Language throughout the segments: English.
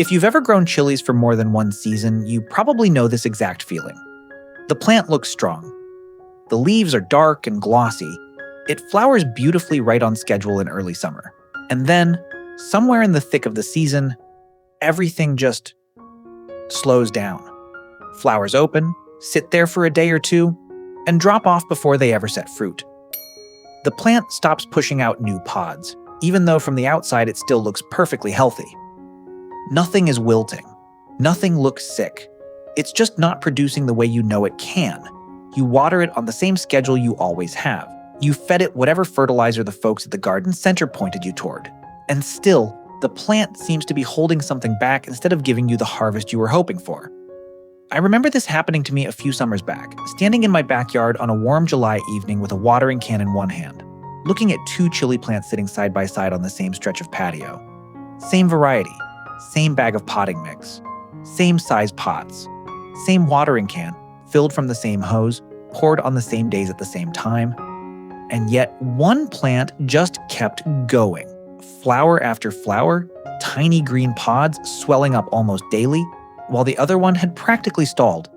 If you've ever grown chilies for more than one season, you probably know this exact feeling. The plant looks strong. The leaves are dark and glossy. It flowers beautifully right on schedule in early summer. And then, somewhere in the thick of the season, everything just slows down. Flowers open, sit there for a day or two, and drop off before they ever set fruit. The plant stops pushing out new pods, even though from the outside it still looks perfectly healthy. Nothing is wilting. Nothing looks sick. It's just not producing the way you know it can. You water it on the same schedule you always have. You fed it whatever fertilizer the folks at the garden center pointed you toward. And still, the plant seems to be holding something back instead of giving you the harvest you were hoping for. I remember this happening to me a few summers back, standing in my backyard on a warm July evening with a watering can in one hand, looking at two chili plants sitting side by side on the same stretch of patio. Same variety, same bag of potting mix, same size pots, same watering can, filled from the same hose, poured on the same days at the same time. And yet one plant just kept going. Flower after flower, tiny green pods swelling up almost daily, while the other one had practically stalled.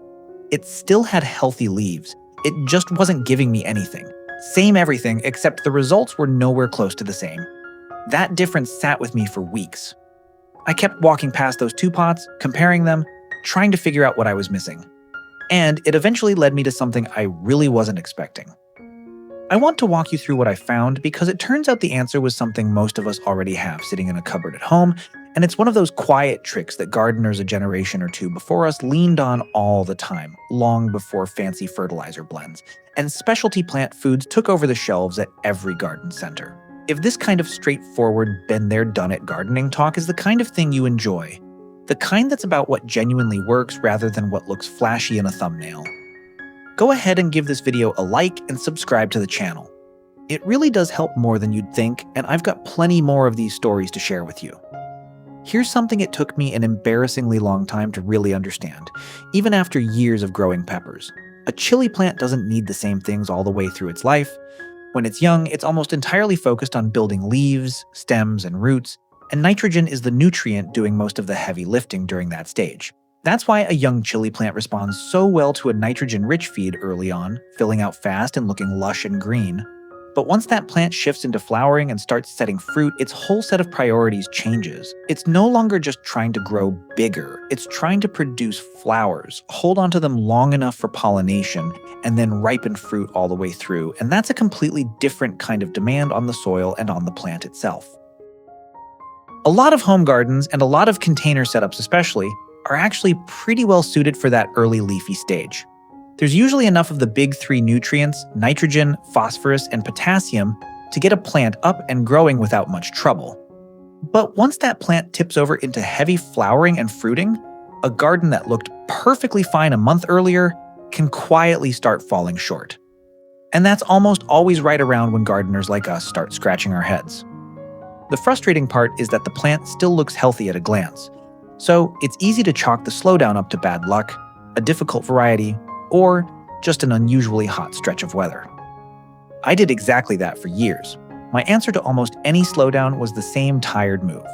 It still had healthy leaves. It just wasn't giving me anything. Same everything, except the results were nowhere close to the same. That difference sat with me for weeks. I kept walking past those two pots, comparing them, trying to figure out what I was missing. And it eventually led me to something I really wasn't expecting. I want to walk you through what I found because it turns out the answer was something most of us already have sitting in a cupboard at home, and it's one of those quiet tricks that gardeners a generation or two before us leaned on all the time, long before fancy fertilizer blends, and specialty plant foods took over the shelves at every garden center. If this kind of straightforward, been-there-done-it gardening talk is the kind of thing you enjoy, the kind that's about what genuinely works rather than what looks flashy in a thumbnail, go ahead and give this video a like and subscribe to the channel. It really does help more than you'd think, and I've got plenty more of these stories to share with you. Here's something it took me an embarrassingly long time to really understand, even after years of growing peppers. A chili plant doesn't need the same things all the way through its life. When it's young, it's almost entirely focused on building leaves, stems, and roots, and nitrogen is the nutrient doing most of the heavy lifting during that stage. That's why a young chili plant responds so well to a nitrogen-rich feed early on, filling out fast and looking lush and green. But once that plant shifts into flowering and starts setting fruit, its whole set of priorities changes. It's no longer just trying to grow bigger. It's trying to produce flowers, hold onto them long enough for pollination, and then ripen fruit all the way through. And that's a completely different kind of demand on the soil and on the plant itself. A lot of home gardens, and a lot of container setups especially, are actually pretty well suited for that early leafy stage. There's usually enough of the big three nutrients, nitrogen, phosphorus, and potassium, to get a plant up and growing without much trouble. But once that plant tips over into heavy flowering and fruiting, a garden that looked perfectly fine a month earlier can quietly start falling short. And that's almost always right around when gardeners like us start scratching our heads. The frustrating part is that the plant still looks healthy at a glance. So it's easy to chalk the slowdown up to bad luck, a difficult variety, or just an unusually hot stretch of weather. I did exactly that for years. My answer to almost any slowdown was the same tired move.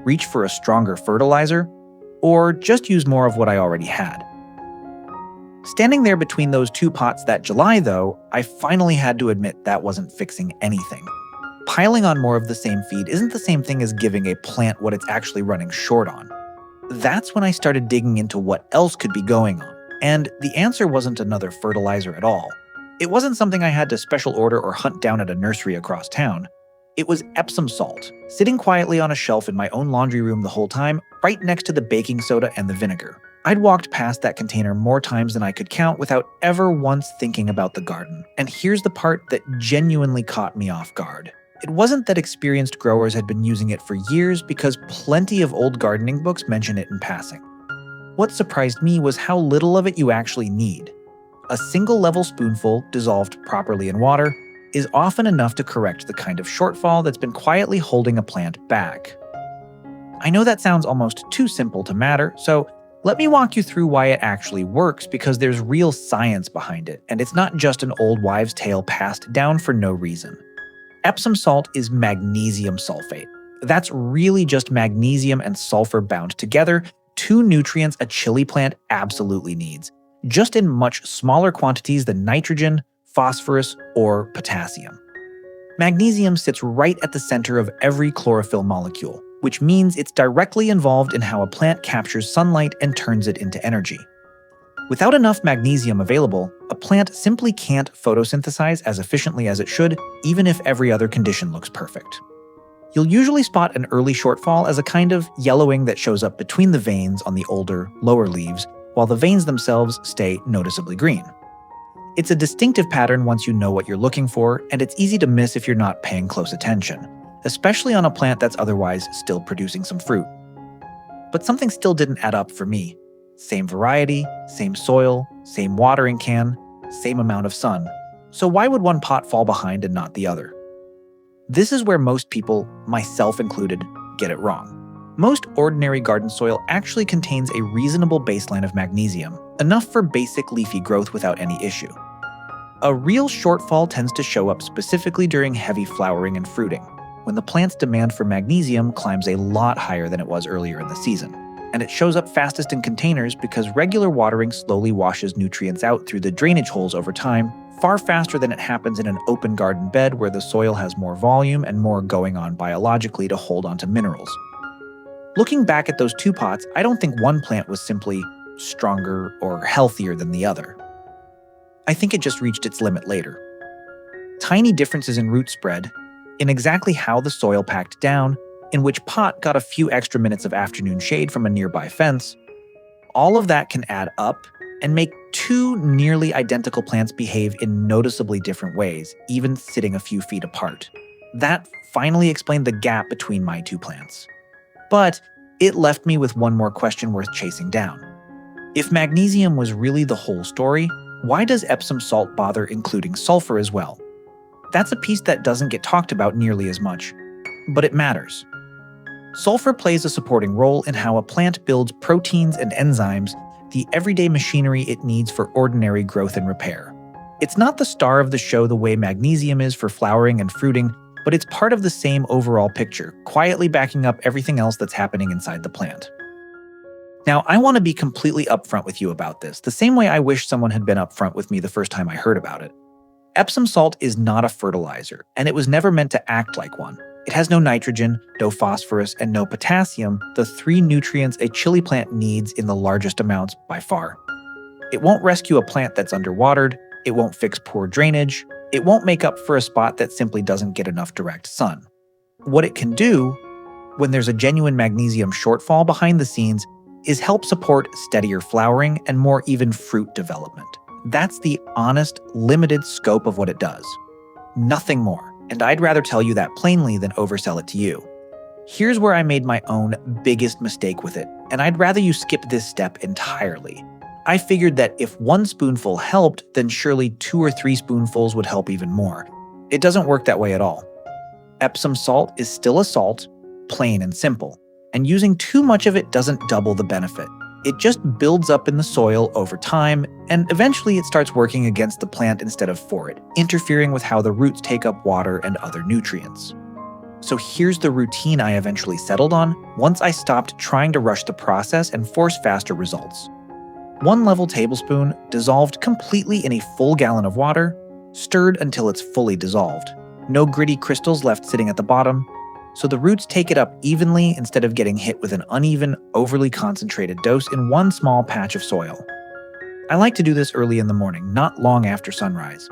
Reach for a stronger fertilizer, or just use more of what I already had. Standing there between those two pots that July, though, I finally had to admit that wasn't fixing anything. Piling on more of the same feed isn't the same thing as giving a plant what it's actually running short on. That's when I started digging into what else could be going on, and the answer wasn't another fertilizer at all. It wasn't something I had to special order or hunt down at a nursery across town. It was Epsom salt, sitting quietly on a shelf in my own laundry room the whole time, right next to the baking soda and the vinegar. I'd walked past that container more times than I could count without ever once thinking about the garden. And here's the part that genuinely caught me off guard. It wasn't that experienced growers had been using it for years, because plenty of old gardening books mention it in passing. What surprised me was how little of it you actually need. A single level spoonful, dissolved properly in water, is often enough to correct the kind of shortfall that's been quietly holding a plant back. I know that sounds almost too simple to matter, so let me walk you through why it actually works, because there's real science behind it, and it's not just an old wives' tale passed down for no reason. Epsom salt is magnesium sulfate. That's really just magnesium and sulfur bound together, two nutrients a chili plant absolutely needs, just in much smaller quantities than nitrogen, phosphorus, or potassium. Magnesium sits right at the center of every chlorophyll molecule, which means it's directly involved in how a plant captures sunlight and turns it into energy. Without enough magnesium available, a plant simply can't photosynthesize as efficiently as it should, even if every other condition looks perfect. You'll usually spot an early shortfall as a kind of yellowing that shows up between the veins on the older, lower leaves, while the veins themselves stay noticeably green. It's a distinctive pattern once you know what you're looking for, and it's easy to miss if you're not paying close attention, especially on a plant that's otherwise still producing some fruit. But something still didn't add up for me. Same variety, same soil, same watering can, same amount of sun. So why would one pot fall behind and not the other? This is where most people, myself included, get it wrong. Most ordinary garden soil actually contains a reasonable baseline of magnesium, enough for basic leafy growth without any issue. A real shortfall tends to show up specifically during heavy flowering and fruiting, when the plant's demand for magnesium climbs a lot higher than it was earlier in the season. And it shows up fastest in containers because regular watering slowly washes nutrients out through the drainage holes over time, far faster than it happens in an open garden bed where the soil has more volume and more going on biologically to hold onto minerals. Looking back at those two pots, I don't think one plant was simply stronger or healthier than the other. I think it just reached its limit later. Tiny differences in root spread, in exactly how the soil packed down, in which pot got a few extra minutes of afternoon shade from a nearby fence, all of that can add up and make two nearly identical plants behave in noticeably different ways, even sitting a few feet apart. That finally explained the gap between my two plants. But it left me with one more question worth chasing down. If magnesium was really the whole story, why does Epsom salt bother including sulfur as well? That's a piece that doesn't get talked about nearly as much, but it matters. Sulfur plays a supporting role in how a plant builds proteins and enzymes, the everyday machinery it needs for ordinary growth and repair. It's not the star of the show the way magnesium is for flowering and fruiting, but it's part of the same overall picture, quietly backing up everything else that's happening inside the plant. Now, I want to be completely upfront with you about this, the same way I wish someone had been upfront with me the first time I heard about it. Epsom salt is not a fertilizer, and it was never meant to act like one. It has no nitrogen, no phosphorus, and no potassium, the three nutrients a chili plant needs in the largest amounts by far. It won't rescue a plant that's underwatered, it won't fix poor drainage, it won't make up for a spot that simply doesn't get enough direct sun. What it can do, when there's a genuine magnesium shortfall behind the scenes, is help support steadier flowering and more even fruit development. That's the honest, limited scope of what it does. Nothing more. And I'd rather tell you that plainly than oversell it to you. Here's where I made my own biggest mistake with it, and I'd rather you skip this step entirely. I figured that if one spoonful helped, then surely 2 or 3 spoonfuls would help even more. It doesn't work that way at all. Epsom salt is still a salt, plain and simple, and using too much of it doesn't double the benefit. It just builds up in the soil over time, and eventually it starts working against the plant instead of for it, interfering with how the roots take up water and other nutrients. So here's the routine I eventually settled on once I stopped trying to rush the process and force faster results. 1 level tablespoon dissolved completely in a full gallon of water, stirred until it's fully dissolved. No gritty crystals left sitting at the bottom, so the roots take it up evenly instead of getting hit with an uneven, overly concentrated dose in one small patch of soil. I like to do this early in the morning, not long after sunrise,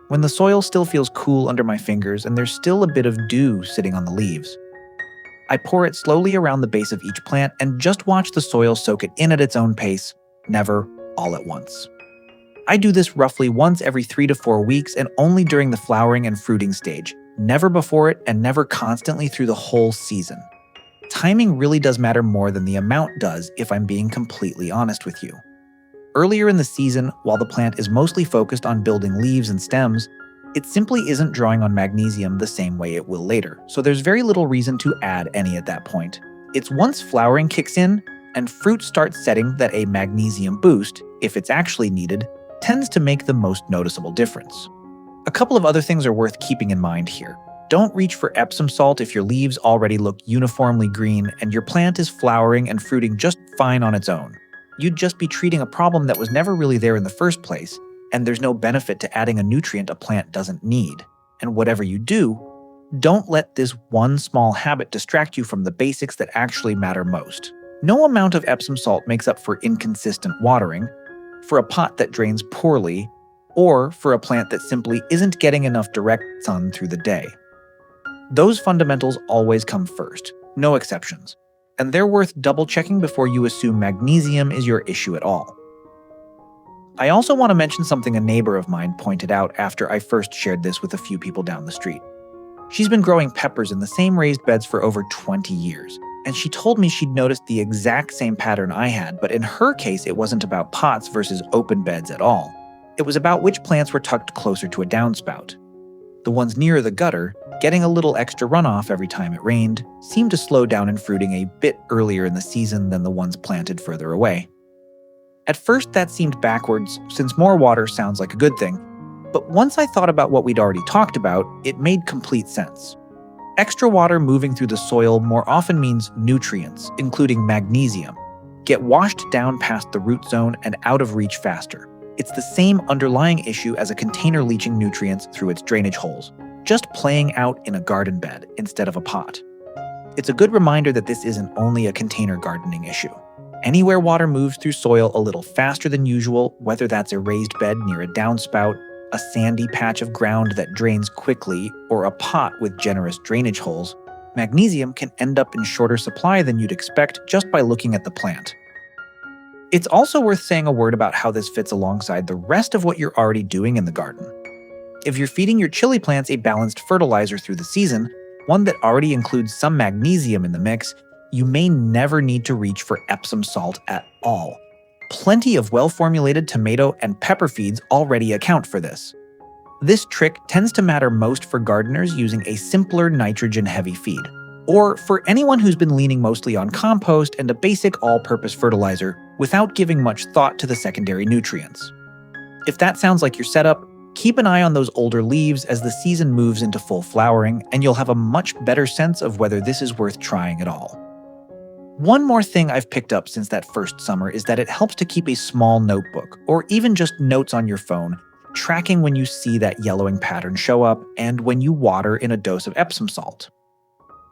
when the soil still feels cool under my fingers and there's still a bit of dew sitting on the leaves. I pour it slowly around the base of each plant and just watch the soil soak it in at its own pace, never all at once. I do this roughly once every 3 to 4 weeks and only during the flowering and fruiting stage, never before it and never constantly through the whole season. Timing really does matter more than the amount does if I'm being completely honest with you. Earlier in the season, while the plant is mostly focused on building leaves and stems, it simply isn't drawing on magnesium the same way it will later, so there's very little reason to add any at that point. It's once flowering kicks in and fruit starts setting that a magnesium boost, if it's actually needed, tends to make the most noticeable difference. A couple of other things are worth keeping in mind here. Don't reach for Epsom salt if your leaves already look uniformly green and your plant is flowering and fruiting just fine on its own. You'd just be treating a problem that was never really there in the first place, and there's no benefit to adding a nutrient a plant doesn't need. And whatever you do, don't let this one small habit distract you from the basics that actually matter most. No amount of Epsom salt makes up for inconsistent watering, for a pot that drains poorly, or for a plant that simply isn't getting enough direct sun through the day. Those fundamentals always come first, no exceptions, and they're worth double-checking before you assume magnesium is your issue at all. I also want to mention something a neighbor of mine pointed out after I first shared this with a few people down the street. She's been growing peppers in the same raised beds for over 20 years, and she told me she'd noticed the exact same pattern I had, but in her case it wasn't about pots versus open beds at all. It was about which plants were tucked closer to a downspout. The ones nearer the gutter, getting a little extra runoff every time it rained, seemed to slow down in fruiting a bit earlier in the season than the ones planted further away. At first that seemed backwards, since more water sounds like a good thing, but once I thought about what we'd already talked about, it made complete sense. Extra water moving through the soil more often means nutrients, including magnesium, get washed down past the root zone and out of reach faster. It's the same underlying issue as a container leaching nutrients through its drainage holes, just playing out in a garden bed instead of a pot. It's a good reminder that this isn't only a container gardening issue. Anywhere water moves through soil a little faster than usual, whether that's a raised bed near a downspout, a sandy patch of ground that drains quickly, or a pot with generous drainage holes, magnesium can end up in shorter supply than you'd expect just by looking at the plant. It's also worth saying a word about how this fits alongside the rest of what you're already doing in the garden. If you're feeding your chili plants a balanced fertilizer through the season, one that already includes some magnesium in the mix, you may never need to reach for Epsom salt at all. Plenty of well-formulated tomato and pepper feeds already account for this. This trick tends to matter most for gardeners using a simpler nitrogen-heavy feed, or for anyone who's been leaning mostly on compost and a basic all-purpose fertilizer without giving much thought to the secondary nutrients. If that sounds like your setup, keep an eye on those older leaves as the season moves into full flowering, and you'll have a much better sense of whether this is worth trying at all. One more thing I've picked up since that first summer is that it helps to keep a small notebook, or even just notes on your phone, tracking when you see that yellowing pattern show up and when you water in a dose of Epsom salt.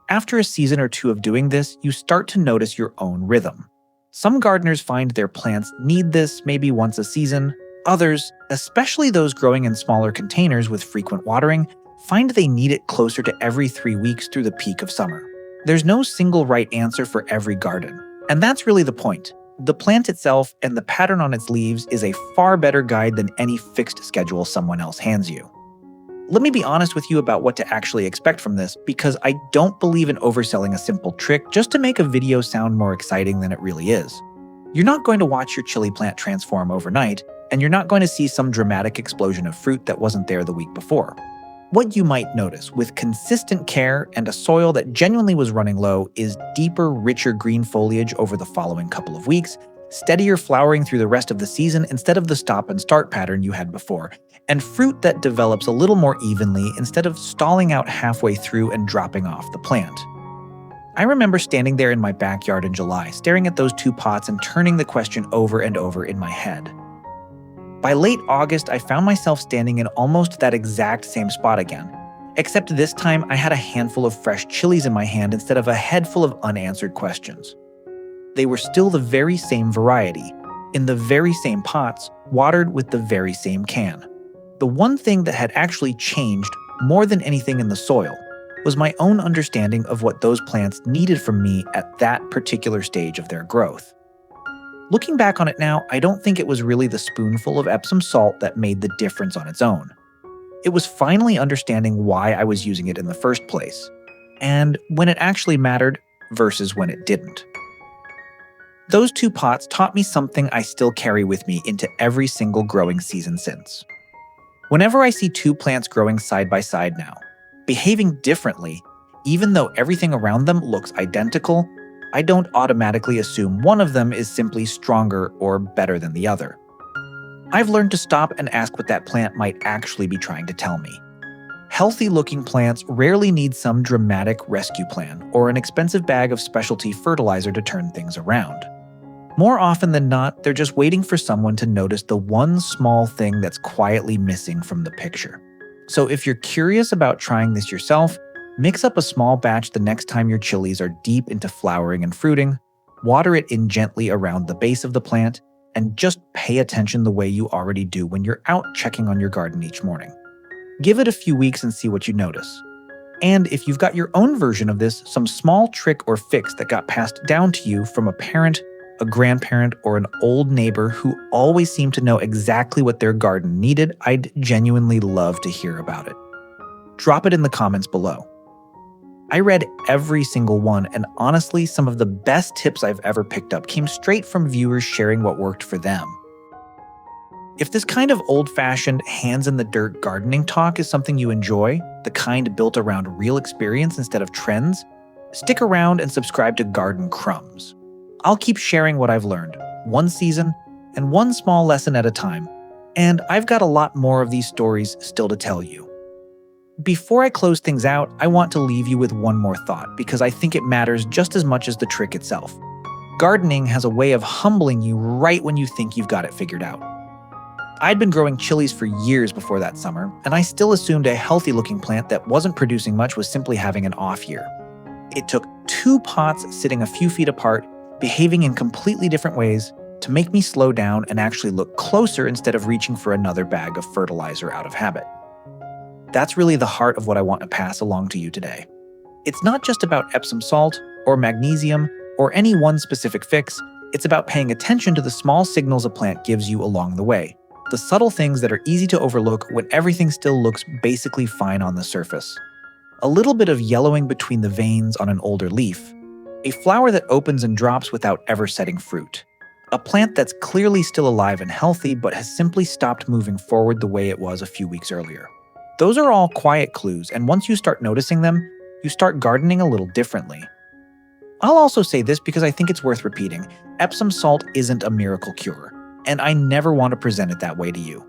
After a season or two of doing this, you start to notice your own rhythm. Some gardeners find their plants need this maybe once a season. Others, especially those growing in smaller containers with frequent watering, find they need it closer to every 3 weeks through the peak of summer. There's no single right answer for every garden, and that's really the point. The plant itself and the pattern on its leaves is a far better guide than any fixed schedule someone else hands you. Let me be honest with you about what to actually expect from this, because I don't believe in overselling a simple trick just to make a video sound more exciting than it really is. You're not going to watch your chili plant transform overnight, and you're not going to see some dramatic explosion of fruit that wasn't there the week before. What you might notice, with consistent care and a soil that genuinely was running low, is deeper, richer green foliage over the following couple of weeks, steadier flowering through the rest of the season instead of the stop-and-start pattern you had before, and fruit that develops a little more evenly instead of stalling out halfway through and dropping off the plant. I remember standing there in my backyard in July, staring at those 2 pots and turning the question over and over in my head. By late August, I found myself standing in almost that exact same spot again, except this time I had a handful of fresh chilies in my hand instead of a head full of unanswered questions. They were still the very same variety, in the very same pots, watered with the very same can. The one thing that had actually changed more than anything in the soil was my own understanding of what those plants needed from me at that particular stage of their growth. Looking back on it now, I don't think it was really the spoonful of Epsom salt that made the difference on its own. It was finally understanding why I was using it in the first place, and when it actually mattered versus when it didn't. Those 2 pots taught me something I still carry with me into every single growing season since. Whenever I see 2 plants growing side by side now, behaving differently, even though everything around them looks identical, I don't automatically assume one of them is simply stronger or better than the other. I've learned to stop and ask what that plant might actually be trying to tell me. Healthy-looking plants rarely need some dramatic rescue plan or an expensive bag of specialty fertilizer to turn things around. More often than not, they're just waiting for someone to notice the one small thing that's quietly missing from the picture. So if you're curious about trying this yourself, mix up a small batch the next time your chilies are deep into flowering and fruiting, water it in gently around the base of the plant, and just pay attention the way you already do when you're out checking on your garden each morning. Give it a few weeks and see what you notice. And if you've got your own version of this, some small trick or fix that got passed down to you from a parent, a grandparent, or an old neighbor who always seemed to know exactly what their garden needed, I'd genuinely love to hear about it. Drop it in the comments below. I read every single one, and honestly, some of the best tips I've ever picked up came straight from viewers sharing what worked for them. If this kind of old-fashioned, hands-in-the-dirt gardening talk is something you enjoy, the kind built around real experience instead of trends, stick around and subscribe to Garden Crumbs. I'll keep sharing what I've learned, one season and one small lesson at a time, and I've got a lot more of these stories still to tell you. Before I close things out, I want to leave you with one more thought because I think it matters just as much as the trick itself. Gardening has a way of humbling you right when you think you've got it figured out. I'd been growing chilies for years before that summer, and I still assumed a healthy-looking plant that wasn't producing much was simply having an off year. It took 2 pots sitting a few feet apart, behaving in completely different ways, to make me slow down and actually look closer instead of reaching for another bag of fertilizer out of habit. That's really the heart of what I want to pass along to you today. It's not just about Epsom salt or magnesium or any one specific fix. It's about paying attention to the small signals a plant gives you along the way, the subtle things that are easy to overlook when everything still looks basically fine on the surface. A little bit of yellowing between the veins on an older leaf, a flower that opens and drops without ever setting fruit, a plant that's clearly still alive and healthy but has simply stopped moving forward the way it was a few weeks earlier. Those are all quiet clues, and once you start noticing them, you start gardening a little differently. I'll also say this because I think it's worth repeating. Epsom salt isn't a miracle cure, and I never want to present it that way to you.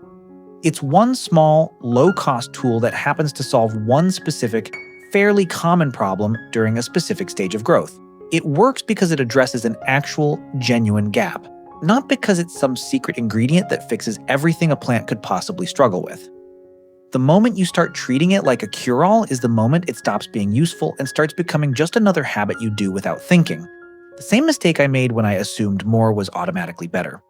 It's one small, low-cost tool that happens to solve one specific, fairly common problem during a specific stage of growth. It works because it addresses an actual, genuine gap, not because it's some secret ingredient that fixes everything a plant could possibly struggle with. The moment you start treating it like a cure-all is the moment it stops being useful and starts becoming just another habit you do without thinking. The same mistake I made when I assumed more was automatically better.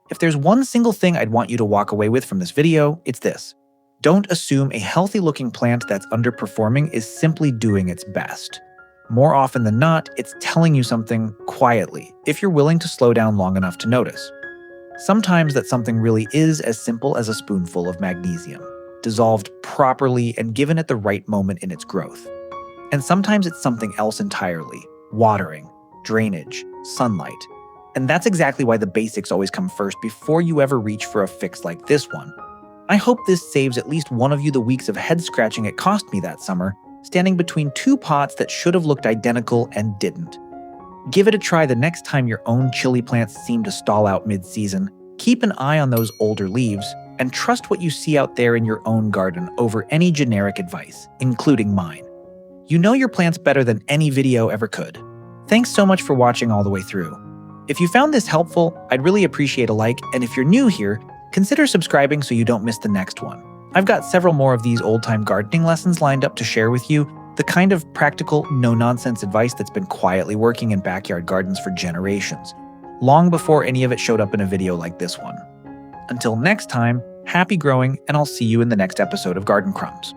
If there's one single thing I'd want you to walk away with from this video, it's this. Don't assume a healthy-looking plant that's underperforming is simply doing its best. More often than not, it's telling you something quietly, if you're willing to slow down long enough to notice. Sometimes that something really is as simple as a spoonful of magnesium, dissolved properly and given at the right moment in its growth. And sometimes it's something else entirely, watering, drainage, sunlight. And that's exactly why the basics always come first before you ever reach for a fix like this one. I hope this saves at least one of you the weeks of head scratching it cost me that summer, standing between 2 pots that should have looked identical and didn't. Give it a try the next time your own chili plants seem to stall out mid-season. Keep an eye on those older leaves, and trust what you see out there in your own garden over any generic advice, including mine. You know your plants better than any video ever could. Thanks so much for watching all the way through. If you found this helpful, I'd really appreciate a like, and if you're new here, consider subscribing so you don't miss the next one. I've got several more of these old-time gardening lessons lined up to share with you, the kind of practical, no-nonsense advice that's been quietly working in backyard gardens for generations, long before any of it showed up in a video like this one. Until next time, happy growing, and I'll see you in the next episode of Garden Crumbs.